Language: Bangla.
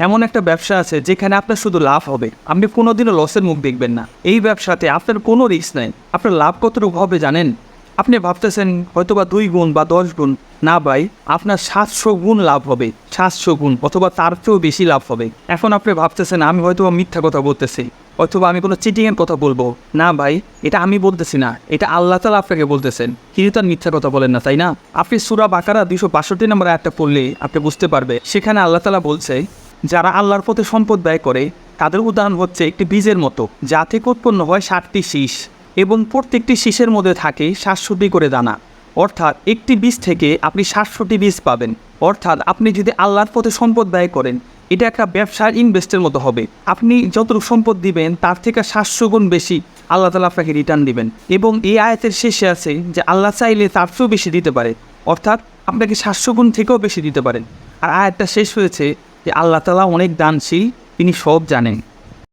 এমন একটা ব্যবসা আছে যেখানে আপনার শুধু লাভ হবে, আপনি কোনোদিনও লসের মুখ দেখবেন না। এই ব্যবসাতে আপনার কোনো রিস্ক নেই। আপনার লাভ কতটুকু হবে জানেন? আপনি ভাবতেছেন হয়তোবা 2 গুণ বা 10 গুণ, না ভাই, আপনার 700 গুণ লাভ হবে, 700 গুণ অথবা তার চেয়েও বেশি লাভ হবে। এখন আপনি ভাবতেছেন আমি হয়তোবা মিথ্যা কথা বলতেছি, অথবা আমি কোনো চিটিংয়ের কথা বলবো। না ভাই, এটা আমি বলতেছি না, এটা আল্লাহ তাআলা আপনাকে বলতেছেন। কিন্তু তার মিথ্যা কথা বলেন না, তাই না? আপনি সূরা বাকারা 262 নম্বর আয়াতটা পড়লে আপনি বুঝতে পারবে, সেখানে আল্লাহ তাআলা বলছে যারা আল্লাহর পথে সম্পদ ব্যয় করে তাদের উদাহরণ হচ্ছে একটি বীজের মতো, যা থেকে উৎপন্ন হয় 60টি শীষ এবং প্রত্যেকটি শীষের মধ্যে থাকে 700টি করে দানা। অর্থাৎ একটি বীজ থেকে আপনি 700টি বীজ পাবেন। অর্থাৎ আপনি যদি আল্লাহর পথে সম্পদ ব্যয় করেন, এটা একটা ব্যবসার ইনভেস্টের মতো হবে। আপনি যতটুকু সম্পদ দিবেন তার থেকে 700 গুণ বেশি আল্লাহ তাআলা আপনাকে রিটার্ন দিবেন। এবং এই আয়াতের শেষে আছে যে আল্লাহ চাইলে তার চেয়েও বেশি দিতে পারে, অর্থাৎ আপনাকে 700 গুণ থেকেও বেশি দিতে পারেন। আর আয়াতটা শেষ হয়েছে যে আল্লাহ তাআলা অনেক দানশীল, তিনি সব জানেন।